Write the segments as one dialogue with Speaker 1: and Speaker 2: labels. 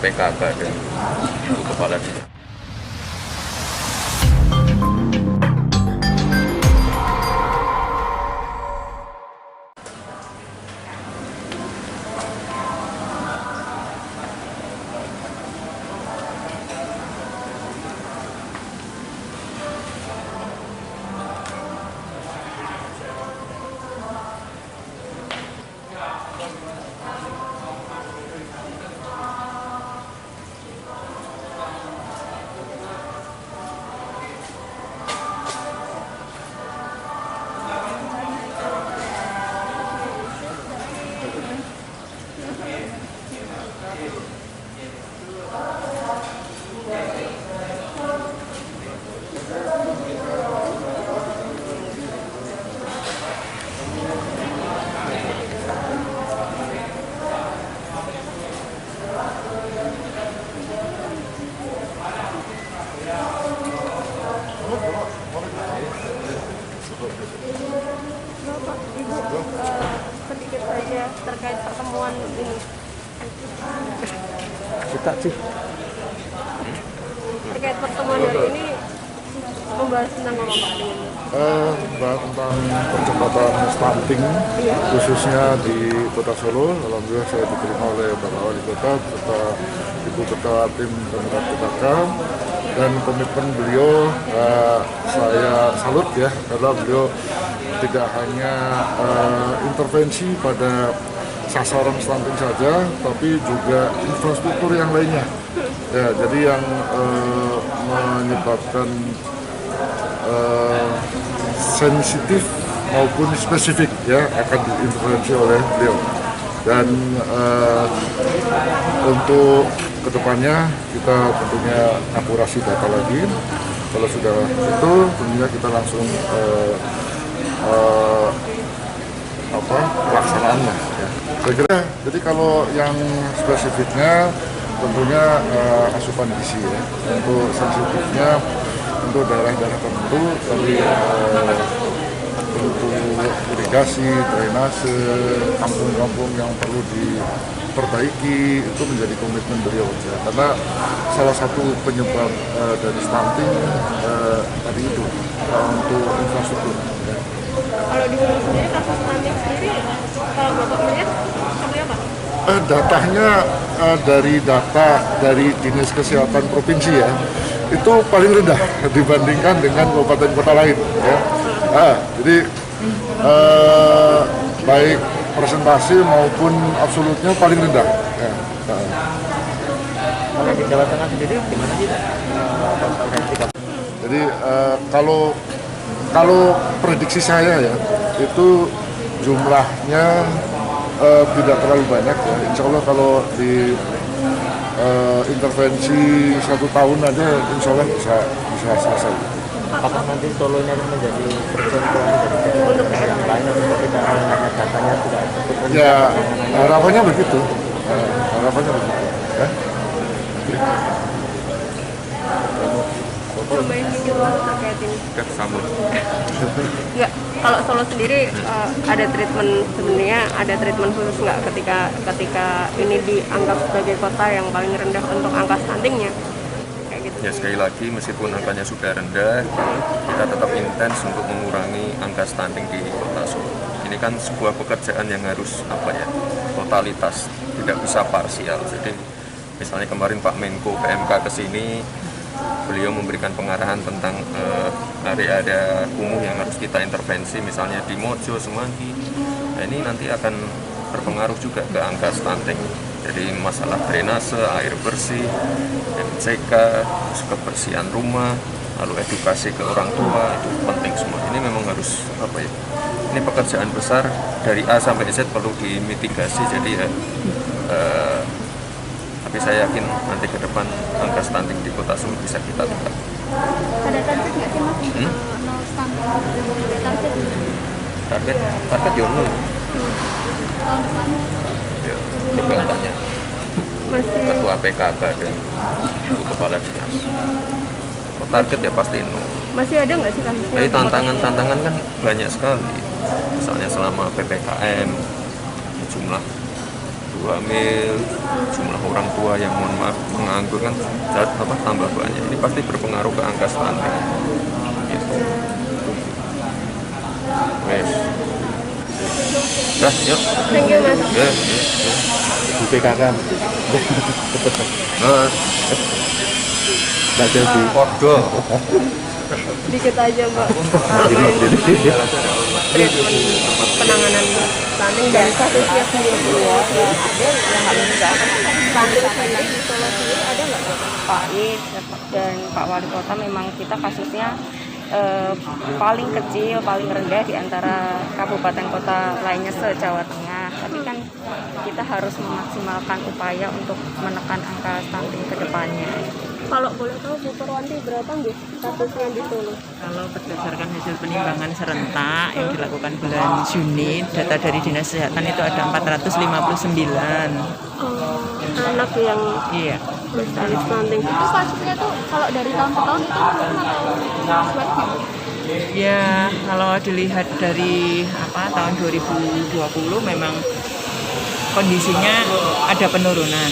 Speaker 1: PKK dan Ibu Kepala Dinas.
Speaker 2: Bapak, Ibu, sedikit saja terkait pertemuan ini.
Speaker 3: Kita sih
Speaker 2: Terkait pertemuan hari ini membahas tentang apa Pak?
Speaker 3: bahas tentang percepatan stunting khususnya di Kota Solo. Alhamdulillah saya diterima oleh Bapak Wali Kota serta Ibu Ketua Tim Pemkab PKK, dan komitmen beliau saya salut ya, karena beliau tidak hanya intervensi pada sasaran stunting saja, tapi juga infrastruktur yang lainnya. Ya, jadi yang menyebabkan sensitif maupun spesifik ya akan diintervensi oleh beliau. Dan untuk kedepannya kita tentunya akurasi data lagi. Kalau sudah betul, tentunya kita langsung pelaksanaannya. Ya. Saya kira, jadi kalau yang spesifiknya tentunya asupan gizi ya. Untuk sensitifnya untuk daerah-daerah tertentu, tapi untuk irigasi, drainase, kampung-kampung yang perlu diperbaiki itu menjadi komitmen beliau ya. Karena salah satu penyebab dari stunting tadi itu untuk infrastruktur. Ya.
Speaker 2: Kalau di Solo sendiri kasus stunting sendiri, kalau Bapak melihat seperti apa?
Speaker 3: Datanya dari data dari Dinas Kesehatan Provinsi ya, itu paling rendah dibandingkan dengan kabupaten kota lain ya. Jadi baik presentasi maupun absolutnya paling rendah ya.
Speaker 4: Kalau di Jawa Tengah sendiri gimana sih?
Speaker 3: Jadi kalau prediksi saya ya, itu jumlahnya tidak terlalu banyak ya. Insya Allah kalau di intervensi 1 tahun aja, insya Allah bisa selesai.
Speaker 4: Apakah nanti Solo ini akan menjadi percontohan dari yang lain atau tidak, hanya datanya tidak cukup?
Speaker 3: Ya harapannya begitu, harapannya begitu. Ya.
Speaker 2: Cobain mikir dulu terkait ini.
Speaker 1: Sambung.
Speaker 2: Enggak, kalau Solo sendiri ada treatment, sebenarnya ada treatment khusus nggak ketika ini dianggap sebagai kota yang paling rendah untuk angka stuntingnya? Kayak gitu.
Speaker 1: Ya sekali lagi, meskipun angkanya sudah rendah, kita tetap intens untuk mengurangi angka stunting di Kota Solo. Ini kan sebuah pekerjaan yang harus totalitas, tidak bisa parsial. Jadi misalnya kemarin Pak Menko PMK ke sini, beliau memberikan pengarahan tentang area-area kumuh yang harus kita intervensi, misalnya di Mojo, Semanggi. Nah, ini nanti akan berpengaruh juga ke angka stunting. Jadi masalah drainase, air bersih, MCK, terus kebersihan rumah, lalu edukasi ke orang tua, itu penting semua. Ini memang harus ini pekerjaan besar dari A sampai Z perlu dimitigasi. Jadi tapi saya yakin nanti ke depan angka stunting di Kota Solo bisa kita tekan.
Speaker 2: Ada target nggak sih Mas untuk no stunting?
Speaker 1: Target ya nol.
Speaker 2: Tahun depan
Speaker 1: Ya, coba tanya
Speaker 2: masih
Speaker 1: Ketua PKK dan Ibu Kepala Dinas. Kalau target ya pasti nol.
Speaker 2: masih ada nggak sih kasusnya?
Speaker 1: Jadi tantangan kan banyak sekali. Misalnya selama PPKM jumlah ibu hamil, jumlah orang tua yang mohon maaf menganggur kan tambah banyak. Ini pasti berpengaruh ke angka stunting. Gitu. Wes. Dah, yuk.
Speaker 2: Thank you Mas.
Speaker 1: Ya, ya.
Speaker 3: Di PKK.
Speaker 1: Mas,
Speaker 3: Nggak jadi.
Speaker 1: podo.
Speaker 2: Dikit aja Mbak. Treatment penanganan stunting dan kasusnya sendiri ya. Ada yang nggak bisa. Stunting sendiri di Solo sendiri ada nggak Pak Is dan Pak Wali Kota? Memang kita kasusnya paling kecil, paling rendah di antara kabupaten kota lainnya se-Jawa Tengah. Tapi kan kita harus memaksimalkan upaya untuk menekan angka stunting ke depannya. Kalau boleh tahu Bu Perwanti berapa nggih kasusnya di Solo?
Speaker 5: Kalau berdasarkan hasil penimbangan serentak yang dilakukan bulan Juni, data dari Dinas Kesehatan itu ada 459.
Speaker 2: Anak yang
Speaker 5: Iya.
Speaker 2: dari stunting. Itu kasusnya tuh kalau dari tahun ke tahun itu
Speaker 5: Ya, kalau dilihat dari tahun 2020 memang kondisinya ada penurunan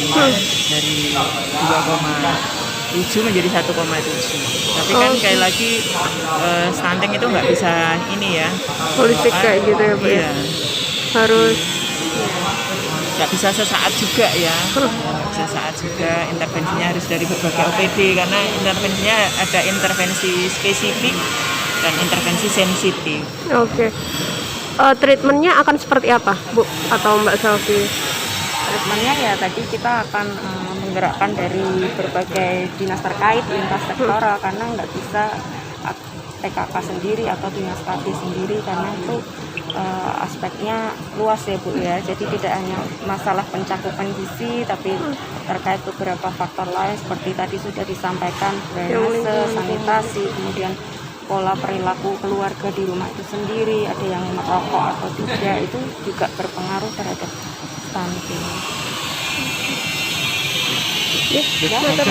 Speaker 5: dari 2,7 menjadi 1,7. Tapi kan sekali lagi stunting itu nggak bisa ini ya.
Speaker 2: politik kayak gitu ya Bu ya.
Speaker 5: Iya.
Speaker 2: Harus
Speaker 5: Nggak bisa sesaat juga ya, sesaat juga, intervensinya harus dari berbagai OPD karena intervensinya ada intervensi spesifik dan intervensi sensitif.
Speaker 2: oke. Treatmentnya akan seperti apa Bu atau Mbak Selvi?
Speaker 6: Treatmentnya ya tadi kita akan menggerakkan dari berbagai dinas terkait lintas sektoral karena nggak bisa TKK sendiri atau dinas KB sendiri karena itu aspeknya luas ya Bu ya. Jadi tidak hanya masalah pencakupan gizi tapi terkait beberapa faktor lain seperti tadi sudah disampaikan drainase, sanitasi, kemudian pola perilaku keluarga di rumah itu sendiri, ada yang merokok atau tidak, itu juga berpengaruh terhadap stunting.
Speaker 1: Ya,
Speaker 6: Terima kasih.